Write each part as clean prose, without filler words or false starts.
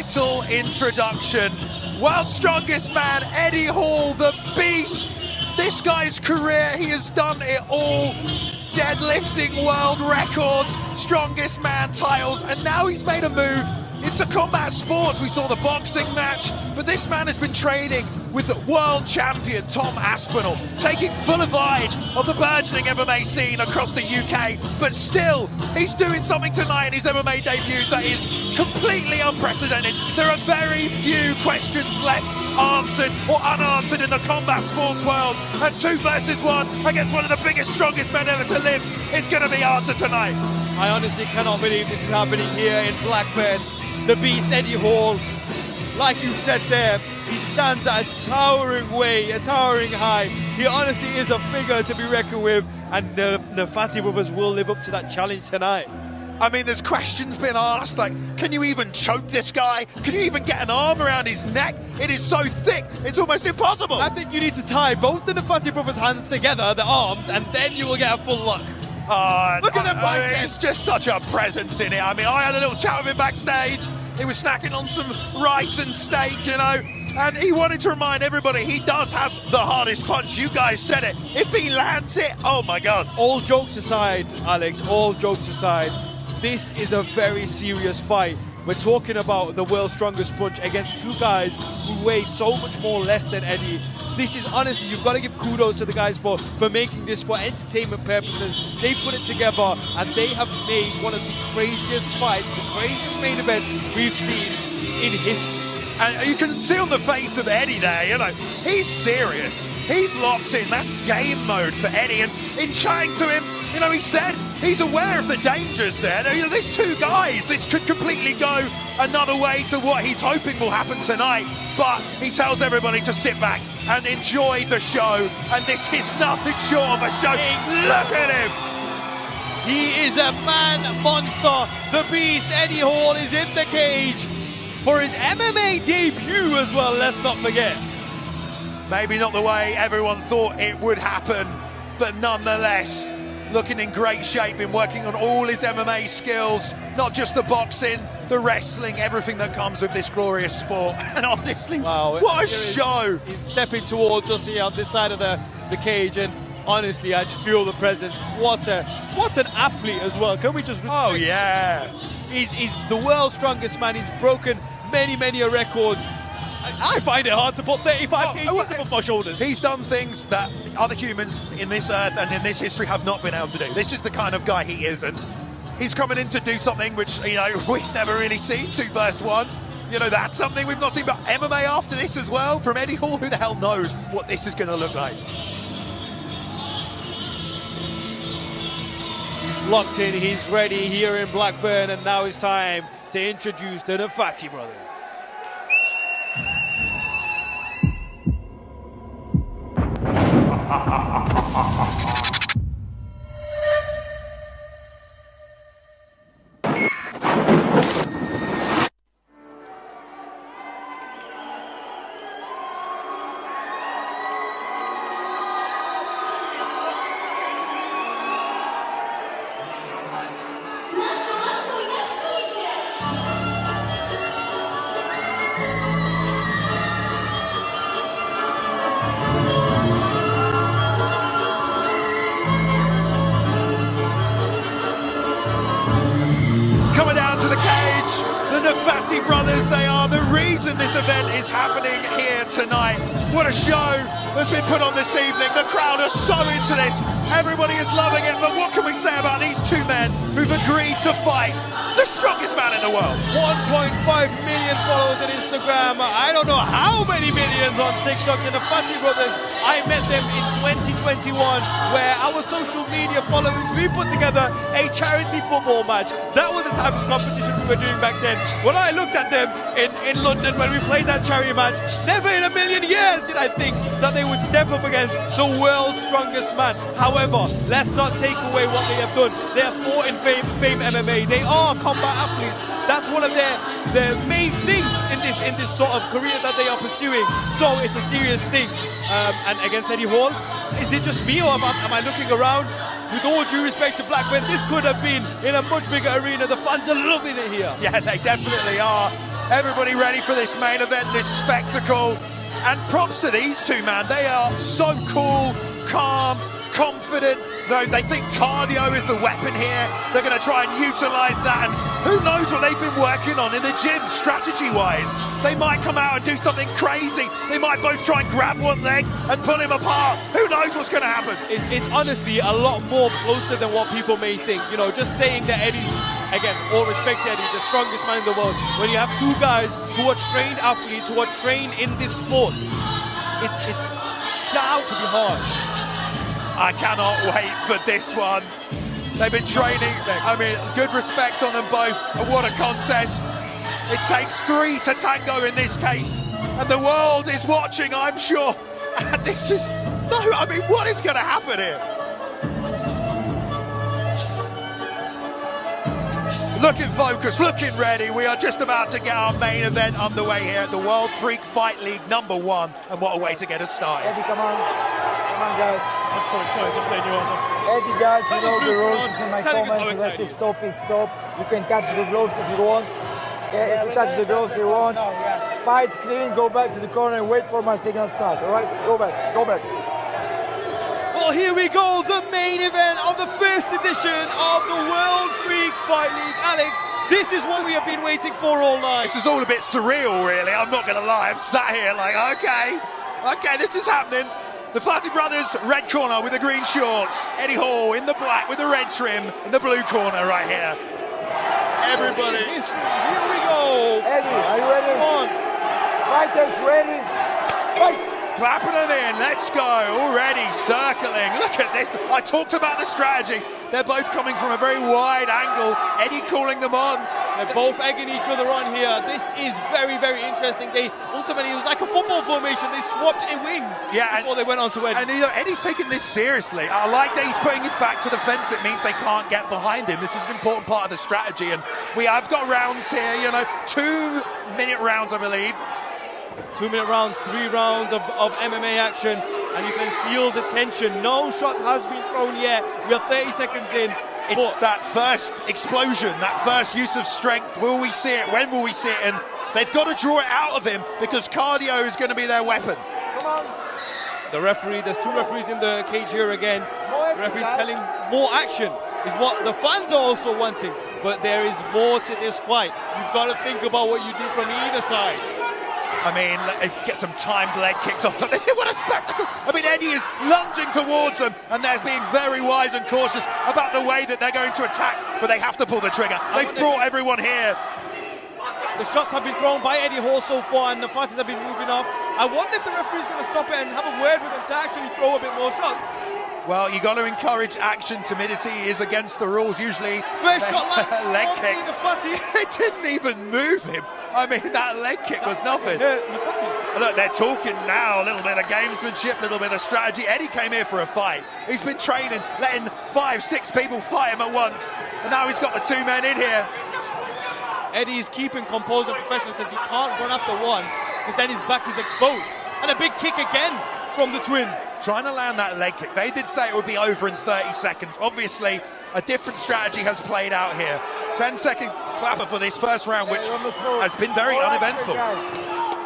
little introduction. World's strongest man, Eddie Hall, the beast. This guy's career, he has done it all. Deadlifting world records, strongest man titles, and now he's made a move into combat sports. We saw the boxing match, but this man has been training with the world champion Tom Aspinall, taking full advantage of the burgeoning MMA scene across the UK, but still, he's doing something tonight in his MMA debut that is completely unprecedented. There are very few questions left answered or unanswered in the combat sports world, and 2 versus 1 against one of the biggest, strongest men ever to live is going to be answered tonight. I honestly cannot believe this is happening here in Blackburn. The beast Eddie Hall, like you said there, he stands at a towering weight, a towering height. He honestly is a figure to be reckoned with, and the Neffati brothers will live up to that challenge tonight. I mean, there's questions being asked, like, can you even choke this guy? Can you even get an arm around his neck? It is so thick, it's almost impossible. I think you need to tie both the Neffati brothers' hands together, the arms, and then you will get a full lock. Look at them, it's just such a presence in it. I mean, I had a little chat with him backstage. He was snacking on some rice and steak, you know, and he wanted to remind everybody he does have the hardest punch. You guys said it. If he lands it, oh my God. All jokes aside, Alex, all jokes aside, this is a very serious fight. We're talking about the world's strongest punch against 2 guys who weigh so much more less than Eddie. This is honestly, you've got to give kudos to the guys for making this for entertainment purposes. They put it together and they have made one of the craziest fights, the craziest main events we've seen in history. And you can see on the face of Eddie there, you know, he's serious. He's locked in. That's game mode for Eddie. And in chatting to him, you know, he said he's aware of the dangers there. You know, there's 2 guys. This could completely go another way to what he's hoping will happen tonight. But he tells everybody to sit back and enjoy the show. And this is nothing short of a show. Look at him. He is a man monster. The beast Eddie Hall is in the cage for his MMA debut as well, let's not forget. Maybe not the way everyone thought it would happen, but nonetheless, looking in great shape, been working on all his MMA skills, not just the boxing, the wrestling, everything that comes with this glorious sport. And honestly, wow, what a show! He's stepping towards us here on this side of the cage, and honestly, I just feel the presence. What an athlete as well. Can we just... Oh, yeah. He's the world's strongest man. He's broken many records. I find it hard to put 35 kg above my shoulders. He's done things that other humans in this earth and in this history have not been able to do. This is the kind of guy he is, and he's coming in to do something which, you know, we've never really seen. 2 versus 1. You know, that's something we've not seen. But MMA after this as well from Eddie Hall. Who the hell knows what this is going to look like? He's locked in. He's ready here in Blackburn, and now it's time to introduce the Neffati brothers. Neffati brothers, they are the reason this event is happening here tonight. What a show that's been put on this evening. The crowd are so into this. Everybody is loving it. But what can we say about these 2 men who've agreed to fight the strongest man in the world? 1.5 million followers on Instagram. I don't know how many millions on TikTok. The Neffati brothers, I met them in 2021, where our social media followers, we put together a charity football match. That was the type of competition we were doing back then. When I looked at them in London when we played that charity match, never in a million years did I think that they would step up against the world's strongest man. However, let's not take away what they have done. They have fought in Fame MMA. They are combat athletes. That's one of their main things in this sort of career that they are pursuing. So it's a serious thing. And against Eddie Hall, is it just me, or am I looking around? With all due respect to Blackburn, this could have been in a much bigger arena. The fans are loving it here. Yeah, they definitely are. Everybody ready for this main event, this spectacle. And props to these two, man. They are so cool, calm, confident. Though they think cardio is the weapon here. They're going to try and utilize that. And who knows what they've been working on in the gym, strategy-wise. They might come out and do something crazy. They might both try and grab one leg and pull him apart. Who knows what's going to happen? It's honestly a lot more closer than what people may think. You know, just saying that Eddie, again, all respect to Eddie, the strongest man in the world. When you have two guys who are trained athletes, who are trained in this sport, it's bound to be hard. I cannot wait for this one. They've been training, I mean, good respect on them both. And what a contest. It takes three to tango in this case. And the world is watching, I'm sure. And this is, no, I mean, what is going to happen here? Looking focused, looking ready. We are just about to get our main event underway here at the World Freak Fight League #1. And what a way to get us started. Eddie, come on. Come on, guys. I'm sorry, just letting you on. Eddie, guys, you know the rules in my comments. If I say stop, is stop. You can touch the gloves if you want. Yeah, if you touch the gloves you want. Fight clean, go back to the corner and wait for my second start. All right? Go back. Well, here we go, the main event of the first edition of the World Freak Fight League. Alex, this is what we have been waiting for all night. This is all a bit surreal, really. I'm not going to lie. I'm sat here like, okay, this is happening. The Neffati brothers, red corner with the green shorts. Eddie Hall in the black with the red trim in the blue corner right here. Everybody. Here we go. Eddie, are you ready? Come on. Fighters ready? Fight! Clapping them in, let's go, already circling. Look at this, I talked about the strategy. They're both coming from a very wide angle. Eddie calling them on. They're both egging each other on here. This is very, very interesting. Ultimately, it was like a football formation. They swapped in wings before they went on to Eddie. And you know, Eddie's taking this seriously. I like that he's putting his back to the fence. It means they can't get behind him. This is an important part of the strategy. And I've got rounds here, you know, 2-minute rounds, I believe. 2-minute rounds, 3 rounds of MMA action, and you can feel the tension. No shot has been thrown yet. We are 30 seconds in. It's that first explosion, that first use of strength. Will we see it? When will we see it? And they've got to draw it out of him because cardio is going to be their weapon. Come on. The referee, there's 2 referees in the cage here again. The referee's telling more action is what the fans are also wanting. But there is more to this fight. You've got to think about what you do from either side. I mean, get some timed leg kicks off. What a spectacle. I mean, Eddie is lunging towards them, and they're being very wise and cautious about the way that they're going to attack, but they have to pull the trigger. They've brought everyone here. The shots have been thrown by Eddie Hall so far, and the fighters have been moving off. I wonder if the referee's going to stop it and have a word with them to actually throw a bit more shots. Well, you got to encourage action. Timidity is against the rules. Usually, first shot leg kick. It didn't even move him. I mean, that leg kick was nothing. Look, they're talking now. A little bit of gamesmanship, a little bit of strategy. Eddie came here for a fight. He's been training, letting 5-6 people fight him at once, and now he's got the 2 men in here. Eddie's keeping composed and professional because he can't run after one, because then his back is exposed. And a big kick again from the twin. Trying to land that leg kick. They did say it would be over in 30 seconds. Obviously, a different strategy has played out here. 10-second clapper for this first round, which has been very uneventful.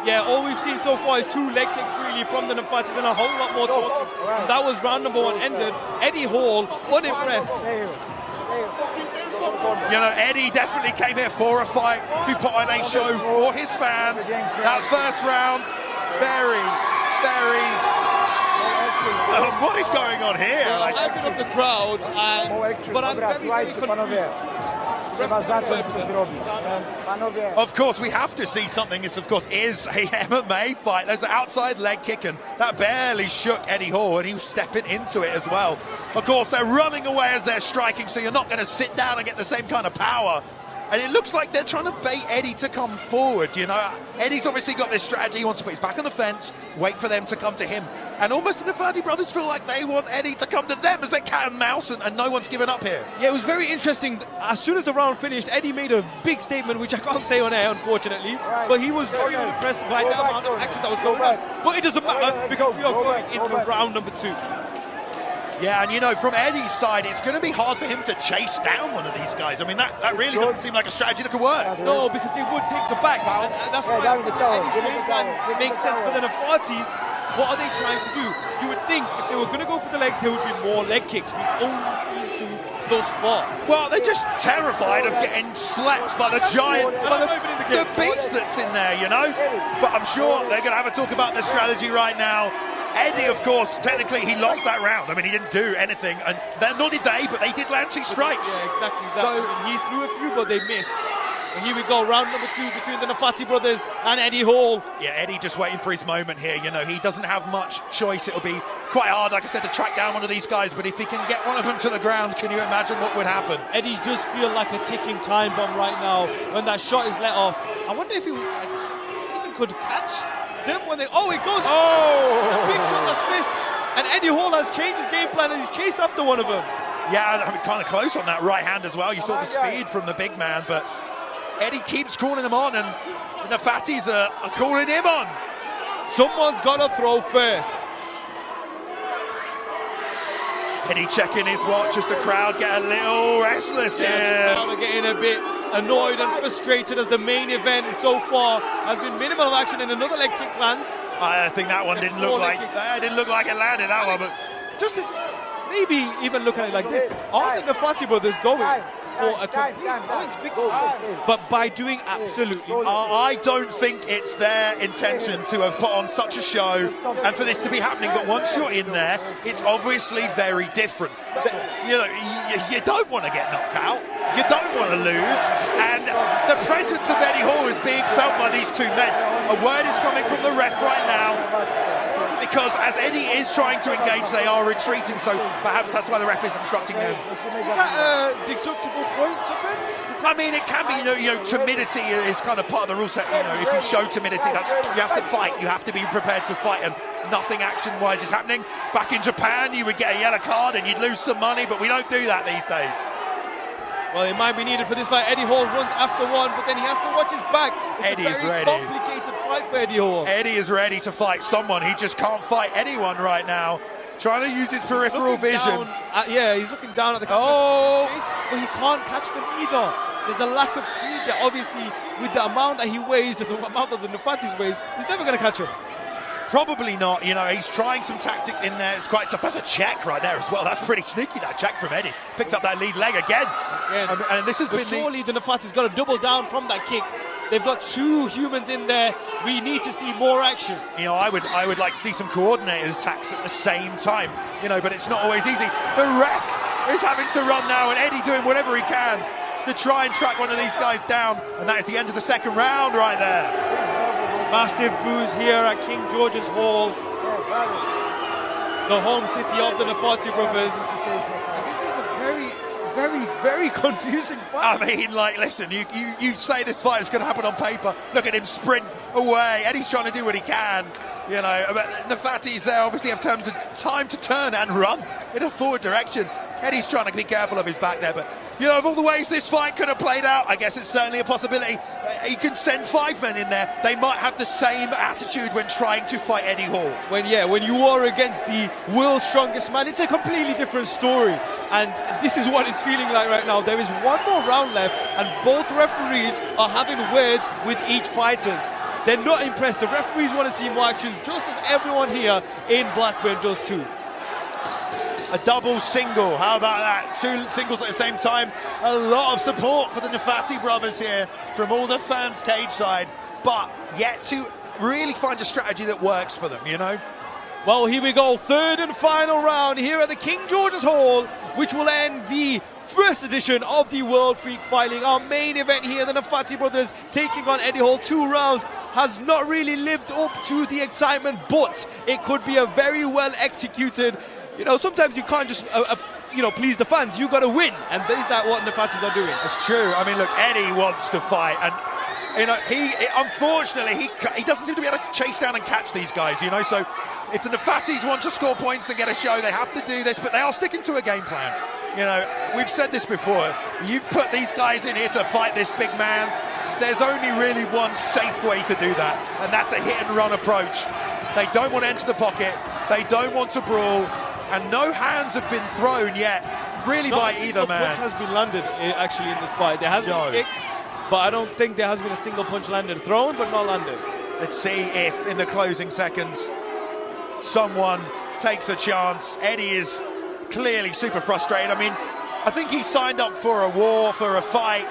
Yeah, all we've seen so far is 2 leg kicks really from the Neffati and a whole lot more talking. That was round number 1 ended. Eddie Hall, unimpressed. You know, Eddie definitely came here for a fight to put on a show for his fans. That first round, very... what is going on here? I'm hyping up the crowd, but I'm very confused. Of course, we have to see something. This, of course, is a MMA fight. There's an outside leg kick, and that barely shook Eddie Hall, and he was stepping into it as well. Of course, they're running away as they're striking, so you're not going to sit down and get the same kind of power. And it looks like they're trying to bait Eddie to come forward, you know. Eddie's obviously got this strategy. He wants to put his back on the fence, wait for them to come to him. And almost the Neffati brothers feel like they want Eddie to come to them as they cat and mouse, and no one's given up here. Yeah, it was very interesting. As soon as the round finished, Eddie made a big statement, which I can't say on air, unfortunately. But he was very impressed by the amount of action that was going on. But it doesn't matter, because we are going into round number 2. Yeah, and you know, from Eddie's side, it's going to be hard for him to chase down one of these guys. I mean, that really doesn't seem like a strategy that could work. No, because they would take the back, and that's why it makes sense for the Neffatis. What are they trying to do? You would think if they were going to go for the legs, there would be more leg kicks. We've only seen two thus far. Well, they're just terrified of getting slapped by the giant, by the beast that's in there, you know? But I'm sure they're going to have a talk about the strategy right now. Eddie, of course, technically he lost that round. I mean, he didn't do anything, and nor did they, but they did land 2 strikes. Yeah, exactly that. So, he threw a few, but they missed. And here we go, round number 2 between the Neffati brothers and Eddie Hall. Yeah, Eddie just waiting for his moment here. You know, he doesn't have much choice. It'll be quite hard, like I said, to track down one of these guys, but if he can get one of them to the ground, can you imagine what would happen? Eddie does feel like a ticking time bomb right now when that shot is let off. I wonder if he even could catch them when they... Oh, it goes... Oh! Big shot that's missed. And Eddie Hall has changed his game plan and he's chased after one of them. Yeah, I mean, kind of close on that right hand as well. You saw the speed from the big man, but Eddie keeps calling him on, and the Neffatis are calling him on. Someone's got to throw first. Eddie checking his watch as the crowd get a little restless here. The crowd are getting a bit annoyed and frustrated as the main event so far has been minimal of action, and another leg kick lands. I think that one didn't look like it landed, that one, but just maybe even looking at it like this, are the Neffati brothers going for a complete points victory? But by doing absolutely I don't think it's their intention to have put on such a show and for this to be happening, but once you're in there, it's obviously very different. You know, you don't want to get knocked out, you don't want to lose, and the presence of Eddie Hall is being felt by these two men. A word is coming from the ref right now, because as Eddie is trying to engage, they are retreating, so perhaps that's why the ref is instructing them. Is that a deductible points offence? I mean, it can be, you know, timidity is kind of part of the rule set. You know, if you show timidity, you have to fight. You have to be prepared to fight, and nothing action-wise is happening. Back in Japan, you would get a yellow card and you'd lose some money, but we don't do that these days. Well, it might be needed for this fight. Eddie Hall runs after one, but then he has to watch his back. It's a very complicated fight for Eddie Hall. Eddie is ready to fight someone. He just can't fight anyone right now. Trying to use his peripheral vision. Yeah, he's looking down at the face, but he can't catch them either. There's a lack of speed there. Obviously, with the amount that he weighs and the amount that the Neffatis weighs, he's never going to catch him. Probably not. You know, he's trying some tactics in there. It's quite tough. That's a check right there as well. That's pretty sneaky, that check from Eddie. Picked up that lead leg again. And this has been surely the Neffatis got to double down from that kick. They've got 2 humans in there. We need to see more action. You know, I would like to see some coordinated attacks at the same time. You know, but it's not always easy. The ref is having to run now, and Eddie doing whatever he can to try and track one of these guys down. And that is the end of the second round right there. Massive boos here at King George's Hall, the home city of the Neffati brothers. This is a very, very confusing fight. I mean, like, listen, you say this fight is going to happen on paper. Look at him sprint away. Eddie's trying to do what he can. You know, but Neffati's there obviously have time to turn and run in a forward direction. Eddie's trying to be careful of his back there, but you know, of all the ways this fight could have played out, I guess it's certainly a possibility. He can send 5 men in there. They might have the same attitude when trying to fight Eddie Hall. When you are against the world's strongest man, it's a completely different story. And this is what it's feeling like right now. There is one more round left, and both referees are having words with each fighter. They're not impressed. The referees want to see more action, just as everyone here in Blackburn does too. A double single, how about that? 2 singles at the same time. A lot of support for the Neffati brothers here from all the fans cage side, but yet to really find a strategy that works for them, you know? Well, here we go, 3rd and final round here at the King George's Hall, which will end the first edition of the World Freak Fight League. Our main event here, the Neffati brothers taking on Eddie Hall. 2 rounds has not really lived up to the excitement, but it could be a very well executed. You know, sometimes you can't just, please the fans. You got to win, and is that what the Neffatis are doing? It's true. I mean, look, Eddie wants to fight, and you know, unfortunately he doesn't seem to be able to chase down and catch these guys. You know, so if the Neffatis want to score points and get a show, they have to do this, but they are sticking to a game plan. You know, we've said this before. You put these guys in here to fight this big man. There's only really one safe way to do that, and that's a hit and run approach. They don't want to enter the pocket. They don't want to brawl. and no hands have been thrown yet, really, by either man. Punch has been landed actually in this fight. There has been kicks, but I don't think there has been a single punch landed. Thrown, but not landed. Let's see if in the closing seconds someone takes a chance. Eddie is clearly super frustrated. I mean, I think he signed up for a war, for a fight.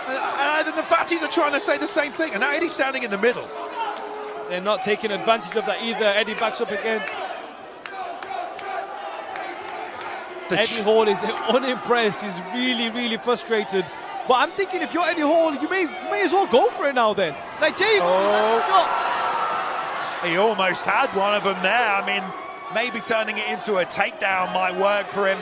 And the Neffatis are trying to say the same thing, and now Eddie's standing in the middle. They're not taking advantage of that either. Eddie backs up again. Eddie Hall is unimpressed. He's really, really frustrated. But I'm thinking, if you're Eddie Hall, you may as well go for it now then. Like, Jay, he almost had one of them there. I mean, maybe turning it into a takedown might work for him.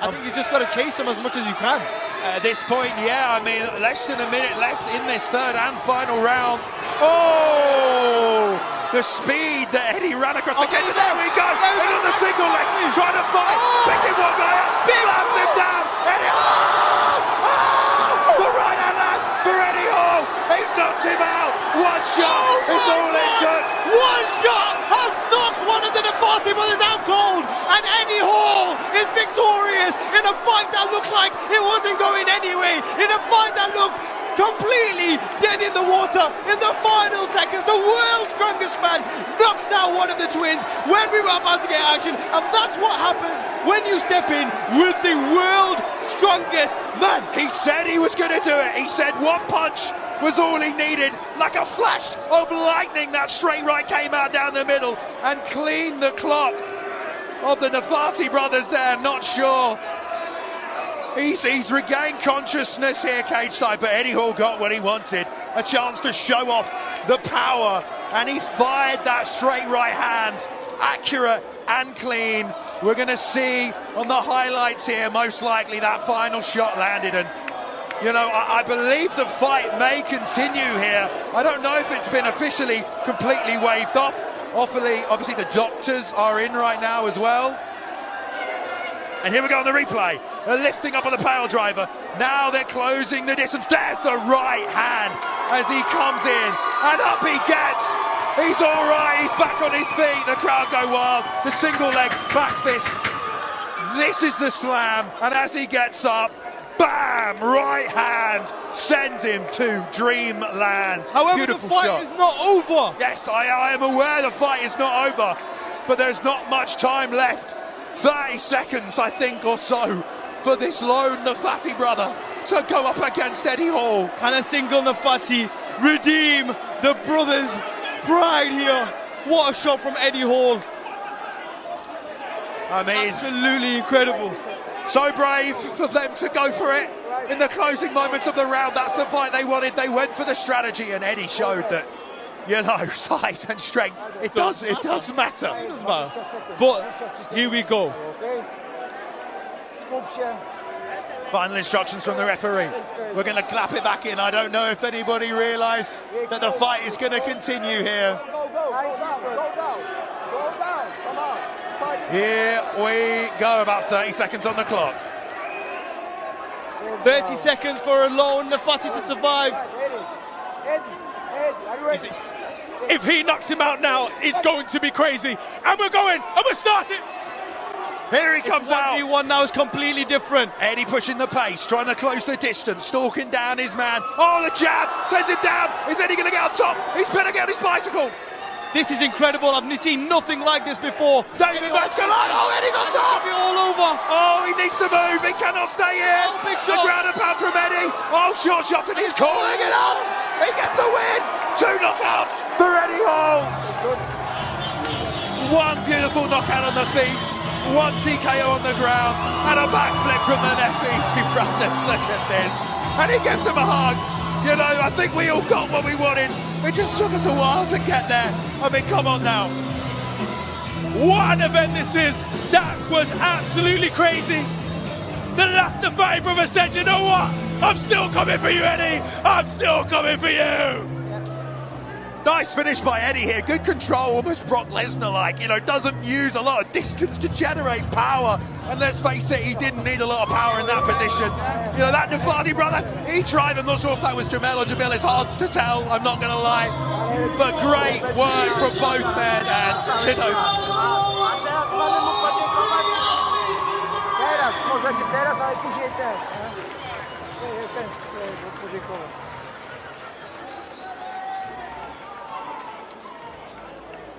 I think you just got to chase him as much as you can. At this point, yeah, I mean, less than a minute left in this third and final round. Oh, the speed that Eddie ran across the cage. There we go. He's on the single leg, trying to fight. Picking one guy up, slams him down. Eddie Hall! Oh! The right hand land for Eddie Hall. He's knocked him out. One shot is all it took. One shot has knocked one of the Neffati brothers out cold, and Eddie Hall is victorious in a fight that looked like it wasn't going anyway, in a fight that looked completely dead in the water. In the final seconds, the world's strongest man knocks out one of the twins when we were about to get action, and that's what happens when you step in with the world's strongest man. He said he was going to do it. He said one punch was all he needed. Like a flash of lightning, that straight right came out down the middle and cleaned the clock of the Neffati brothers there. Not sure. He's regained consciousness here cageside, but Eddie Hall got what he wanted. A chance to show off the power, and he fired that straight right hand. Accurate and clean. We're going to see on the highlights here, most likely, that final shot landed. And you know, I believe the fight may continue here. I don't know if it's been officially completely waved off. Obviously the doctors are in right now as well. And here we go on the replay. They're lifting up on the pile driver. Now they're closing the distance. There's the right hand as he comes in. And up he gets. He's all right. He's back on his feet. The crowd go wild. The single leg back fist. This is the slam. And as he gets up, bam! Right hand sends him to dreamland. However, beautiful the fight shot. is not over. Yes, I am aware the fight is not over, but there's not much time left. 30 seconds, I think, or so, for this lone Neffati brother to go up against Eddie Hall. Can a single Neffati redeem the brothers' pride here? What a shot from Eddie Hall. I mean, absolutely incredible. So brave for them to go for it in the closing moments of the round. That's the fight they wanted. They went for the strategy, and Eddie showed that, you know, size and strength, it does matter. But here we go. Final instructions from the referee. We're going to clap it back in. I don't know if anybody realised that the fight is going to continue here. Here we go, about 30 seconds on the clock. 30 seconds for a lone Neffati to survive. If he knocks him out now, it's going to be crazy. And we're going, and we're starting. Here he comes out. 1v1 now is completely different. Eddie pushing the pace, trying to close the distance, stalking down his man. Oh, the jab sends him down. Is Eddie going to get on top? He's pinning out his bicycle. This is incredible. I've seen nothing like this before. David Vascaline. Oh, Eddie's on top. All over. Oh, he needs to move. He cannot stay here. Oh, big shot. A ground and pound from Eddie. Oh, short shots, and he's calling it up. He gets the win. 2 knockouts for Eddie Hall. One beautiful knockout on the feet. 1 TKO on the ground. And a backflip from the Neffati brothers. Look at this. And he gives him a hug. You know, I think we all got what we wanted. It just took us a while to get there. I mean, come on now. What an event this is. That was absolutely crazy. The last Neffati brother said, you know what? I'm still coming for you, Eddie. I'm still coming for you. Nice finish by Eddie here. Good control, almost Brock Lesnar-like. You know, doesn't use a lot of distance to generate power. And let's face it, he didn't need a lot of power in that position. You know, that Neffati brother, he tried. I'm not sure if that was Jamel or Jamil. It's hard to tell, I'm not going to lie. But great work from both men. And, you know, ça tu fais là, ça va toucher les têtes. Hein?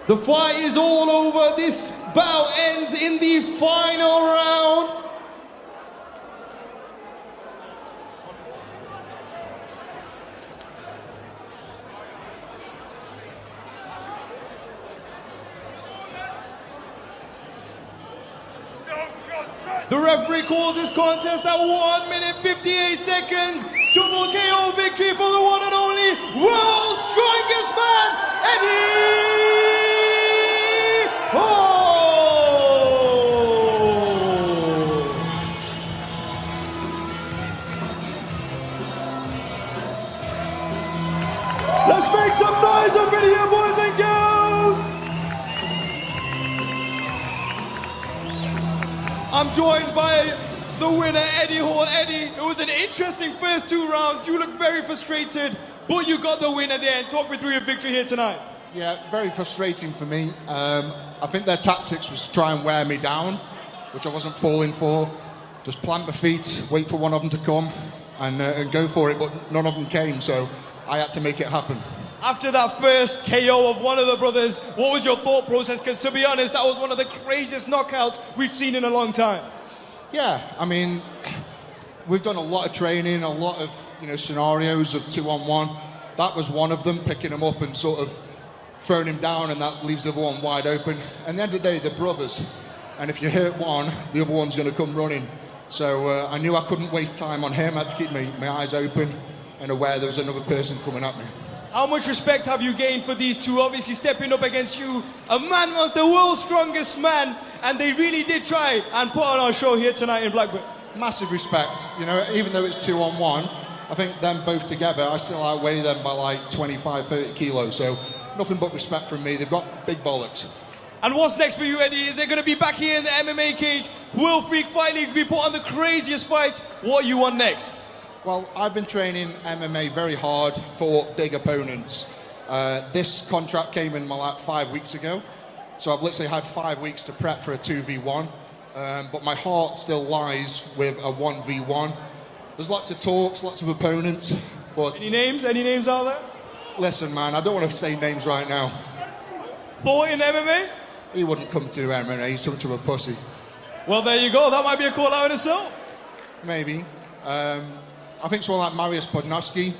The fight is all over. This bout ends in the final round. The referee calls this contest at 1 minute 58 seconds. Double KO victory for the one and only world's strongest man, Eddie Hall. Let's make some noise up in here, boys and girls. I'm joined by the winner, Eddie Hall. Eddie, it was an interesting first 2 rounds. You look very frustrated, but you got the win at the end. Talk me through your victory here tonight. Yeah, very frustrating for me. I think their tactics was to try and wear me down, which I wasn't falling for. Just plant my feet, wait for one of them to come, and go for it, but none of them came, so I had to make it happen. After that first KO of one of the brothers, what was your thought process? Because to be honest, that was one of the craziest knockouts we've seen in a long time. Yeah, I mean, we've done a lot of training, a lot of scenarios of 2-on-1. That was one of them, picking him up and sort of throwing him down, and that leaves the other one wide open. And at the end of the day, they're brothers, and if you hurt one, the other one's going to come running. So I knew I couldn't waste time on him. I had to keep my eyes open and aware there was another person coming at me. How much respect have you gained for these two? Obviously stepping up against you. A man was the world's strongest man, and they really did try and put on our show here tonight in Blackburn. Massive respect. Even though it's 2-on-1, I think them both together, I still outweigh them by like 25, 30 kilos. So nothing but respect from me. They've got big bollocks. And what's next for you, Eddie? Is it going to be back here in the MMA cage? Will Freak Fight League be put on the craziest fights? What you want next? Well, I've been training MMA very hard for big opponents. This contract came in my lap 5 weeks ago, so I've literally had 5 weeks to prep for a 2v1, but my heart still lies with a 1v1. There's lots of talks, lots of opponents, but... Any names? Any names out there? Listen, man, I don't want to say names right now. Thought in MMA? He wouldn't come to MMA, he's such a pussy. Well, there you go. That might be a call out in itself. Maybe. I think someone like Mariusz Podnoski.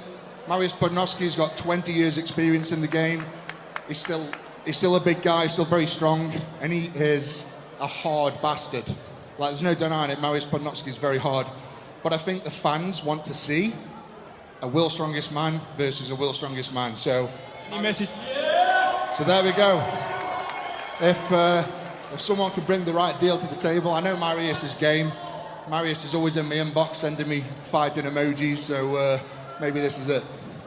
Mariusz Podnoski's got 20 years experience in the game. He's still a big guy, still very strong, and he is a hard bastard. Like, there's no denying it, Mariusz Podnoski's very hard. But I think the fans want to see a World's Strongest Man versus a World's Strongest Man. So, any message? So there we go. If someone could bring the right deal to the table, I know Mariusz is game. Mariusz is always in my inbox sending me fighting emojis, so maybe this is it.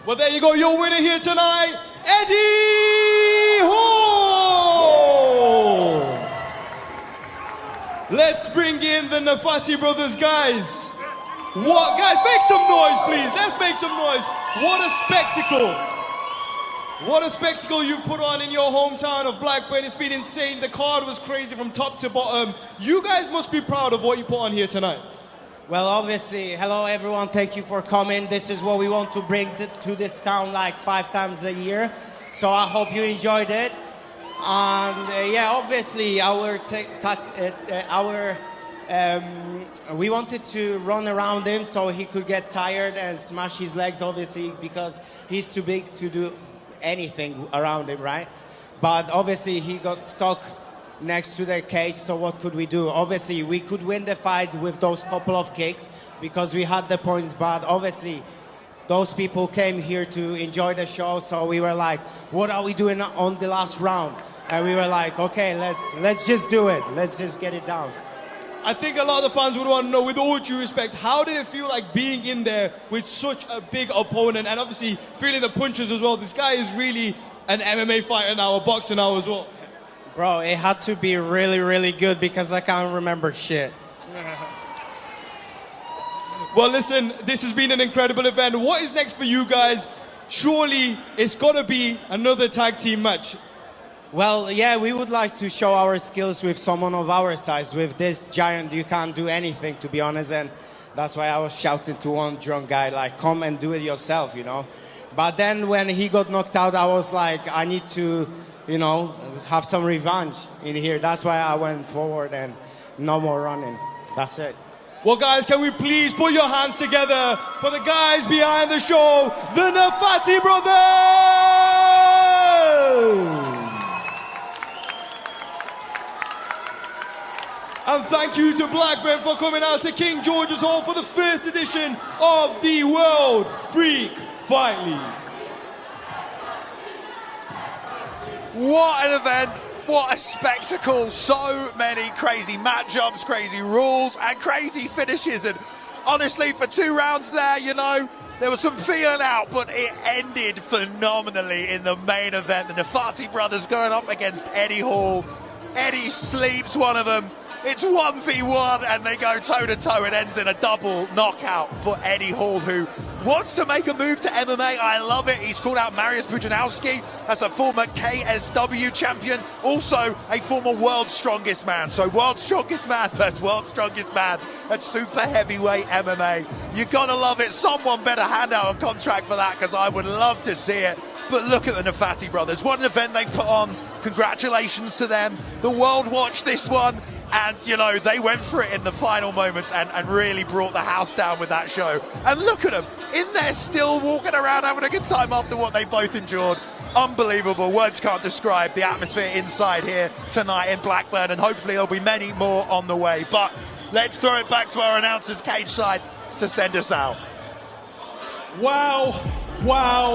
Well, there you go, your winner here tonight, Eddie Hall! Let's bring in the Neffati brothers, guys. What, guys, make some noise, please. Let's make some noise. What a spectacle. What a spectacle you put on in your hometown of Blackburn. It's been insane. The card was crazy from top to bottom. You guys must be proud of what you put on here tonight. Well, obviously, hello everyone. Thank you for coming. This is what we want to bring to this town like 5 times a year. So I hope you enjoyed it. And yeah, obviously, we wanted to run around him so he could get tired and smash his legs, obviously, because he's too big to do anything around him, right? But obviously he got stuck next to the cage, so what could we do? Obviously we could win the fight with those couple of kicks because we had the points, but obviously those people came here to enjoy the show, so we were like, what are we doing on the last round? And we were like, okay, let's just do it. Let's just get it down. I think a lot of the fans would want to know, with all due respect, how did it feel like being in there with such a big opponent and obviously feeling the punches as well? This guy is really an MMA fighter now, a boxer now as well. Bro, it had to be really, really good because I can't remember shit. Well, listen, this has been an incredible event. What is next for you guys? Surely it's got to be another tag team match. Well, yeah, we would like to show our skills with someone of our size. With this giant, you can't do anything, to be honest, and that's why I was shouting to one drunk guy, like, come and do it yourself, you know. But then when he got knocked out, I was like, I need to, you know, have some revenge in here. That's why I went forward and no more running. That's it. Well, guys, can we please put your hands together for the guys behind the show, the Neffati brothers! And thank you to Blackburn for coming out to King George's Hall for the first edition of the World Freak Fight League. What an event, what a spectacle. So many crazy matchups, crazy rules, and crazy finishes. And honestly, for 2 rounds there, you know, there was some feeling out, but it ended phenomenally in the main event. The Neffati brothers going up against Eddie Hall. Eddie sleeps one of them. It's 1v1 and they go toe-to-toe. It ends in a double knockout for Eddie Hall, who wants to make a move to MMA. I love it. He's called out Mariusz Pudzianowski as a former KSW champion, also a former World's Strongest Man. So World's Strongest Man versus World's Strongest Man at super heavyweight MMA. You gotta love it. Someone better hand out a contract for that, because I would love to see it. But look at the Neffati brothers. What an event they put on. Congratulations to them. The world watched this one. And, you know, they went for it in the final moments and really brought the house down with that show. And look at them, in there still walking around having a good time after what they both endured. Unbelievable. Words can't describe the atmosphere inside here tonight in Blackburn, and hopefully there'll be many more on the way. But let's throw it back to our announcers cage side to send us out. Wow, wow.